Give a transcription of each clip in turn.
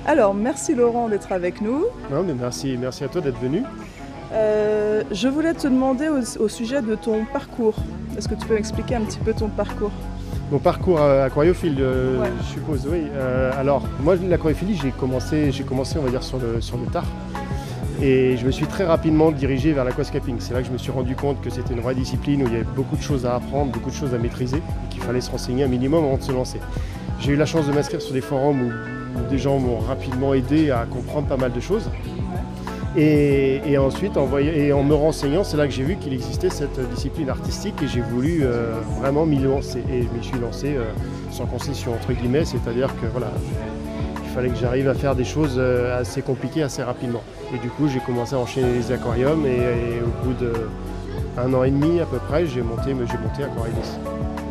Alors, merci Laurent d'être avec nous. Non, mais merci à toi d'être venu. Je voulais te demander au sujet de ton parcours. Est-ce que tu peux m'expliquer un petit peu ton parcours? Mon parcours aquariophile, Ouais. je suppose, oui. Alors, moi, l'aquariophilie, j'ai commencé, on va dire, sur le tard. Et je me suis très rapidement dirigé vers l'aquascaping. C'est là que je me suis rendu compte que c'était une vraie discipline où il y avait beaucoup de choses à apprendre, beaucoup de choses à maîtriser, et qu'il fallait se renseigner un minimum avant de se lancer. J'ai eu la chance de m'inscrire sur des forums où des gens m'ont rapidement aidé à comprendre pas mal de choses. Et ensuite, en me renseignant, c'est là que j'ai vu qu'il existait cette discipline artistique et j'ai voulu vraiment m'y lancer. Et je m'y suis lancé sans concession, entre guillemets, c'est-à-dire que voilà, il fallait que j'arrive à faire des choses assez compliquées assez rapidement. Et du coup, j'ai commencé à enchaîner les aquariums et au bout d'1 an et demi à peu près, j'ai monté Aquarellis.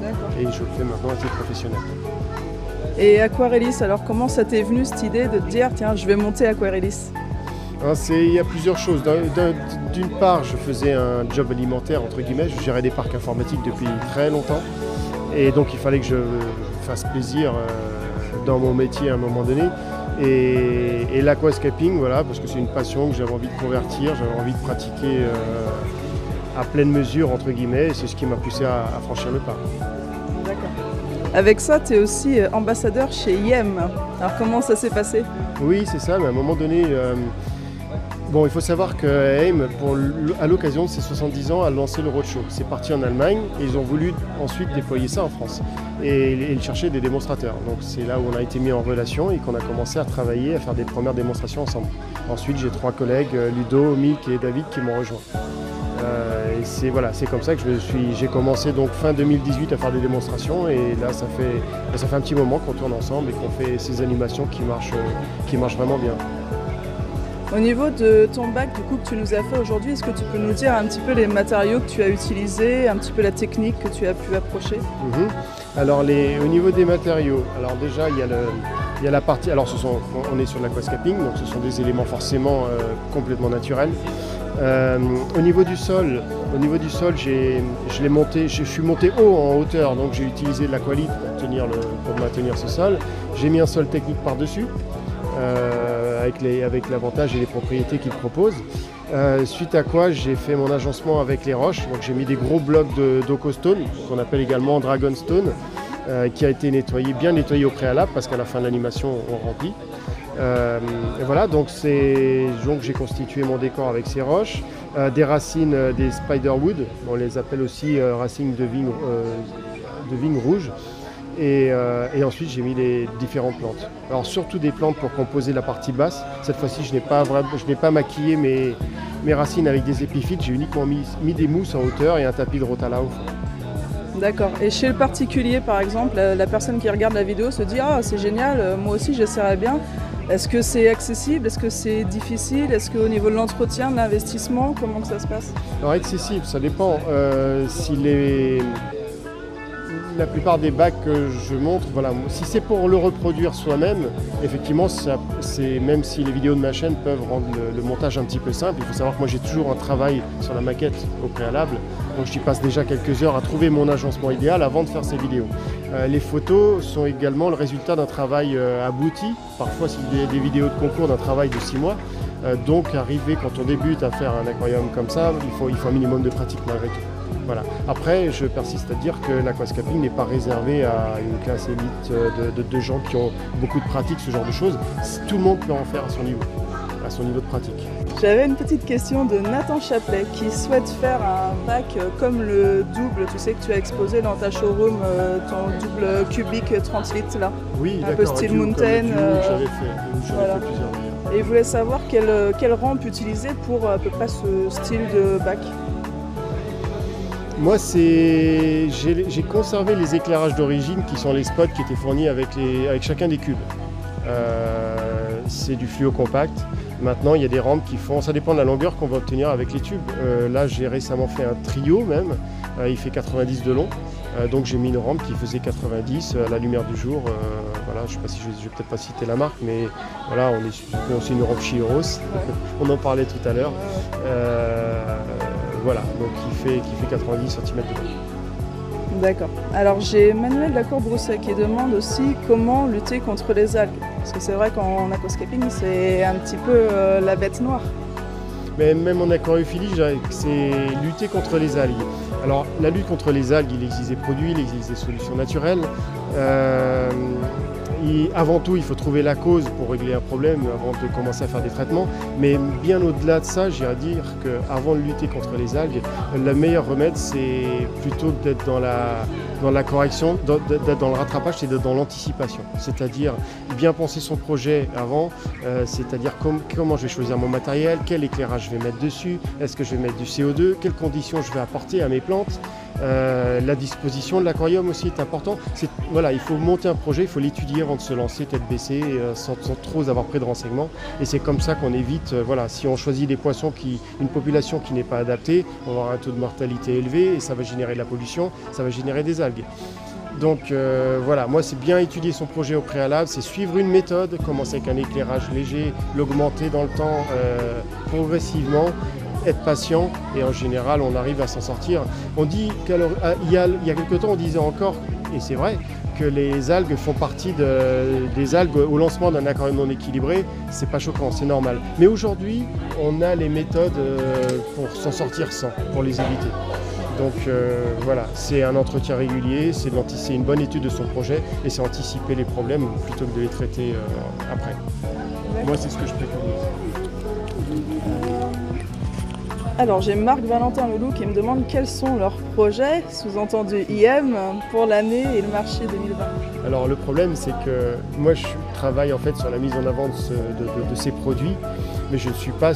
D'accord. Et je le fais maintenant à titre professionnel. Et Aquarellis, alors comment ça t'est venu cette idée de te dire tiens, je vais monter Aquarellis? Il y a plusieurs choses. D'une part, je faisais un job alimentaire, entre guillemets, je gérais des parcs informatiques depuis très longtemps. Et donc il fallait que je fasse plaisir dans mon métier à un moment donné. Et l'aquascaping, voilà, parce que c'est une passion que j'avais envie de convertir, j'avais envie de pratiquer à pleine mesure, entre guillemets, et c'est ce qui m'a poussé à franchir le pas. D'accord. Avec ça, tu es aussi ambassadeur chez Yem. Alors comment ça s'est passé? Oui, c'est ça, mais à un moment donné, bon, il faut savoir que AIM, à l'occasion de ses 70 ans, a lancé le roadshow. C'est parti en Allemagne et ils ont voulu ensuite déployer ça en France. Et ils cherchaient des démonstrateurs. Donc c'est là où on a été mis en relation et qu'on a commencé à travailler, à faire des premières démonstrations ensemble. Ensuite, j'ai 3 collègues, Ludo, Mick et David, qui m'ont rejoint. Et c'est comme ça que j'ai commencé donc fin 2018 à faire des démonstrations et là ça fait un petit moment qu'on tourne ensemble et qu'on fait ces animations qui marchent vraiment bien. Au niveau de ton bac du coup, que tu nous as fait aujourd'hui, est-ce que tu peux nous dire un petit peu les matériaux que tu as utilisés, un petit peu la technique que tu as pu approcher? Alors au niveau des matériaux, alors déjà il y a la partie, alors on est sur l'aquascaping, donc ce sont des éléments forcément complètement naturels. Au niveau du sol, je suis monté haut en hauteur, donc j'ai utilisé de l'aqualite pour maintenir ce sol. J'ai mis un sol technique par-dessus, avec l'avantage et les propriétés qu'il propose. Suite à quoi j'ai fait mon agencement avec les roches, donc j'ai mis des gros blocs d'Ocostone, qu'on appelle également Dragonstone, qui a été bien nettoyé au préalable parce qu'à la fin de l'animation on remplit. Et voilà, donc j'ai constitué mon décor avec ces roches, des racines des spiderwood, on les appelle aussi racines de vigne rouge. Et ensuite j'ai mis les différentes plantes. Alors surtout des plantes pour composer la partie basse. Cette fois-ci je n'ai pas maquillé mes racines avec des épiphytes, j'ai uniquement mis des mousses en hauteur et un tapis de rotala au fond. D'accord. Et chez le particulier par exemple, la personne qui regarde la vidéo se dit ah c'est génial, moi aussi j'essaierais bien. Est-ce que c'est accessible? Est-ce que c'est difficile? Est-ce qu'au niveau de l'entretien, de l'investissement, comment que ça se passe? Alors accessible, ça dépend. La plupart des bacs que je montre, voilà, si c'est pour le reproduire soi-même, effectivement, même si les vidéos de ma chaîne peuvent rendre le montage un petit peu simple, il faut savoir que moi j'ai toujours un travail sur la maquette au préalable, donc j'y passe déjà quelques heures à trouver mon agencement idéal avant de faire ces vidéos. Les photos sont également le résultat d'un travail abouti, parfois c'est des vidéos de concours d'un travail de 6 mois, donc quand on débute à faire un aquarium comme ça, il faut un minimum de pratique malgré tout. Voilà. Après, je persiste à dire que l'aquascaping n'est pas réservé à une classe élite de gens qui ont beaucoup de pratique, ce genre de choses. Tout le monde peut en faire à son niveau de pratique. J'avais une petite question de Nathan Chaplet qui souhaite faire un bac comme le double, tu sais que tu as exposé dans ta showroom, ton double cubique 30 litres là. Oui, un peu style Mountain. J'avais fait plusieurs. Et il voulait savoir quelle rampe utiliser pour à peu près ce style de bac. Moi, j'ai conservé les éclairages d'origine qui sont les spots qui étaient fournis avec chacun des cubes. C'est du fluo compact. Maintenant, il y a des rampes ça dépend de la longueur qu'on va obtenir avec les tubes. Là, j'ai récemment fait un trio même, il fait 90 de long. Donc j'ai mis une rampe qui faisait 90 à la lumière du jour. Voilà, je ne sais pas si je vais peut-être pas citer la marque, mais voilà, c'est une rampe Chiros. On en parlait tout à l'heure. Voilà, donc qui fait 90 cm de long. D'accord. Alors j'ai Manuel Lacour-Brousset qui demande aussi comment lutter contre les algues. Parce que c'est vrai qu'en aquascaping, c'est un petit peu la bête noire. Mais même en aquariophilie, je dirais que c'est lutter contre les algues. Alors la lutte contre les algues, il existe des produits, il existe des solutions naturelles. Avant tout, il faut trouver la cause pour régler un problème avant de commencer à faire des traitements. Mais bien au-delà de ça, j'irais dire qu'avant de lutter contre les algues, le meilleur remède, c'est plutôt d'être dans la correction, d'être dans le rattrapage, c'est d'être dans l'anticipation. C'est-à-dire bien penser son projet avant, c'est-à-dire comment je vais choisir mon matériel, quel éclairage je vais mettre dessus, est-ce que je vais mettre du CO2, quelles conditions je vais apporter à mes plantes. La disposition de l'aquarium aussi est important. Voilà, il faut monter un projet, il faut l'étudier avant de se lancer tête baissée, sans trop avoir pris de renseignements. Et c'est comme ça qu'on évite, si on choisit des poissons, une population qui n'est pas adaptée, on va avoir un taux de mortalité élevé et ça va générer de la pollution, ça va générer des algues. Donc moi c'est bien étudier son projet au préalable, c'est suivre une méthode, commencer avec un éclairage léger, l'augmenter dans le temps progressivement, être patient et en général on arrive à s'en sortir. On dit il y a quelques temps on disait encore, et c'est vrai, que les algues font partie des algues au lancement d'un aquarium non équilibré, c'est pas choquant, c'est normal. Mais aujourd'hui on a les méthodes pour s'en sortir sans, pour les éviter. Donc c'est un entretien régulier, c'est une bonne étude de son projet et c'est anticiper les problèmes plutôt que de les traiter après. Moi c'est ce que je préconise. Alors j'ai Marc-Valentin Leloup qui me demande quels sont leurs projets, sous-entendu IM, pour l'année et le marché 2020. Alors le problème c'est que moi je travaille en fait sur la mise en avant de ces produits, mais je ne suis pas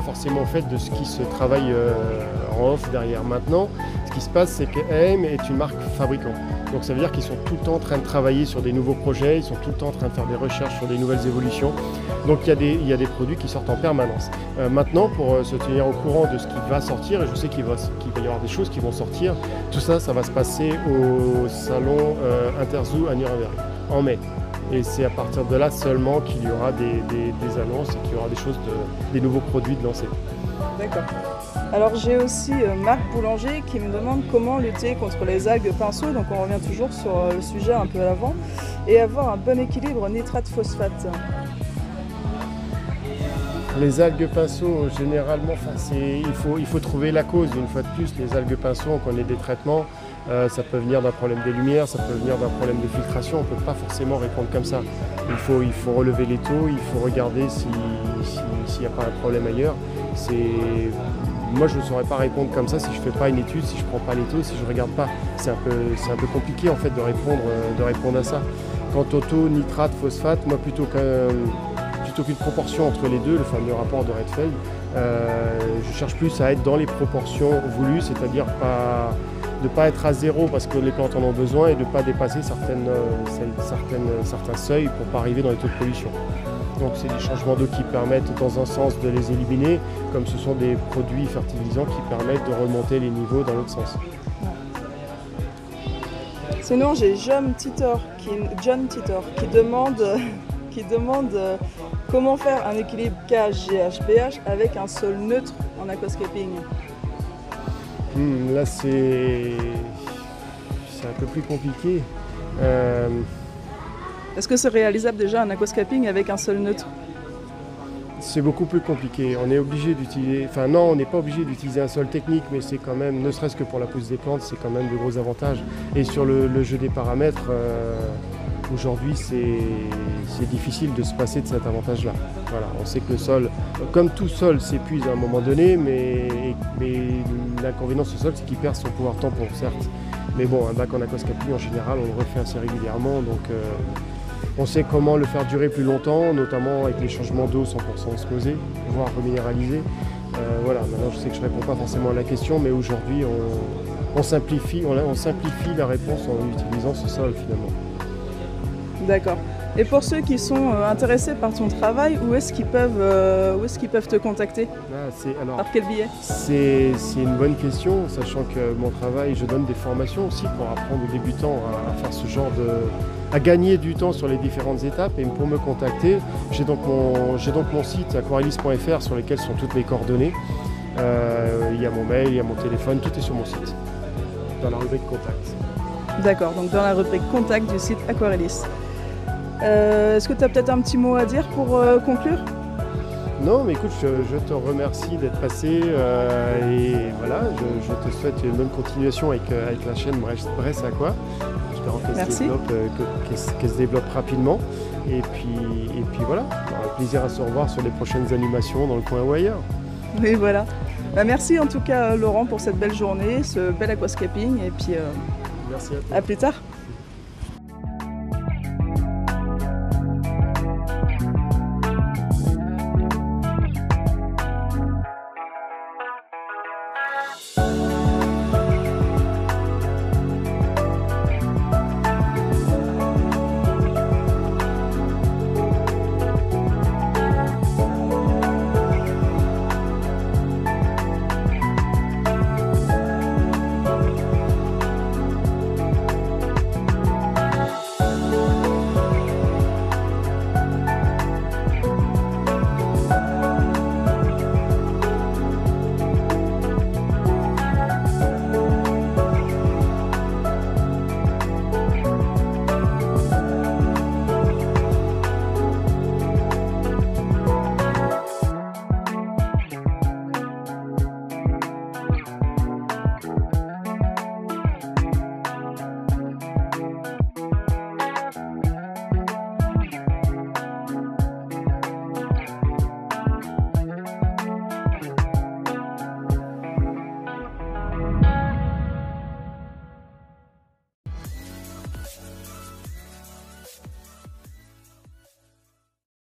forcément au fait de ce qui se travaille en off derrière. Maintenant, ce qui se passe c'est que AM est une marque fabricant. Donc ça veut dire qu'ils sont tout le temps en train de travailler sur des nouveaux projets, ils sont tout le temps en train de faire des recherches sur des nouvelles évolutions. Donc il y a des produits qui sortent en permanence. Maintenant, pour se tenir au courant de ce qui va sortir, et je sais qu'il va y avoir des choses qui vont sortir, tout ça, ça va se passer au salon Interzoo à Nuremberg en mai. Et c'est à partir de là seulement qu'il y aura des annonces et qu'il y aura des nouveaux produits de lancer. D'accord. Alors j'ai aussi Marc Boulanger qui me demande comment lutter contre les algues pinceaux, donc on revient toujours sur le sujet un peu à l'avant, et avoir un bon équilibre nitrate-phosphate. Les algues pinceaux, généralement, il faut trouver la cause. Une fois de plus, les algues pinceaux, on connaît des traitements. Ça peut venir d'un problème des lumières, ça peut venir d'un problème de filtration. On ne peut pas forcément répondre comme ça. Il faut relever les taux, il faut regarder s'il n'y a pas un problème ailleurs. Moi, je ne saurais pas répondre comme ça si je ne fais pas une étude, si je ne prends pas les taux, si je ne regarde pas. C'est un peu compliqué en fait de répondre à ça. Quant au taux nitrate, phosphate, moi plutôt qu'une proportion entre les deux, le fameux rapport de Redfeld, je cherche plus à être dans les proportions voulues, c'est-à-dire de ne pas être à zéro parce que les plantes en ont besoin et de ne pas dépasser certains seuils pour ne pas arriver dans les taux de pollution. Donc c'est des changements d'eau qui permettent dans un sens de les éliminer, comme ce sont des produits fertilisants qui permettent de remonter les niveaux dans l'autre sens. Sinon j'ai John Titor qui demande comment faire un équilibre KH-GH-pH avec un sol neutre en aquascaping. Là c'est un peu plus compliqué. Est-ce que c'est réalisable déjà un aquascaping avec un sol neutre? C'est beaucoup plus compliqué. On est obligé d'utiliser, non, on n'est pas obligé d'utiliser un sol technique, mais c'est quand même, ne serait-ce que pour la pousse des plantes, c'est quand même de gros avantages. Et sur le jeu des paramètres, aujourd'hui, c'est difficile de se passer de cet avantage-là. Voilà, on sait que le sol, comme tout sol, s'épuise à un moment donné, mais l'inconvénient de ce sol, c'est qu'il perd son pouvoir tampon, certes. Mais bon, un bac en aquascaping, en général, on le refait assez régulièrement, donc on sait comment le faire durer plus longtemps, notamment avec les changements d'eau 100% osmosée, voire reminéralisée. Maintenant je sais que je ne réponds pas forcément à la question, mais aujourd'hui on simplifie la réponse en utilisant ce sol finalement. D'accord. Et pour ceux qui sont intéressés par ton travail, où est-ce qu'ils peuvent te contacter? Par quel biais? C'est une bonne question, sachant que mon travail, je donne des formations aussi pour apprendre aux débutants à faire ce genre à gagner du temps sur les différentes étapes. Et pour me contacter, j'ai donc mon site aquarelis.fr sur lequel sont toutes mes coordonnées. Il y a mon mail, il y a mon téléphone, tout est sur mon site, dans la rubrique Contact. D'accord, donc dans la rubrique Contact du site Aquarelis. Est-ce que tu as peut-être un petit mot à dire pour conclure? Non, mais écoute, je te remercie d'être passé et voilà, je te souhaite une bonne continuation avec la chaîne Bresse Aqua. J'espère qu'elle se développe rapidement. Et puis voilà, un plaisir à se revoir sur les prochaines animations dans le coin ou ailleurs. Oui, voilà. Merci en tout cas Laurent pour cette belle journée, ce bel aquascaping et puis Merci à toi. à plus tard.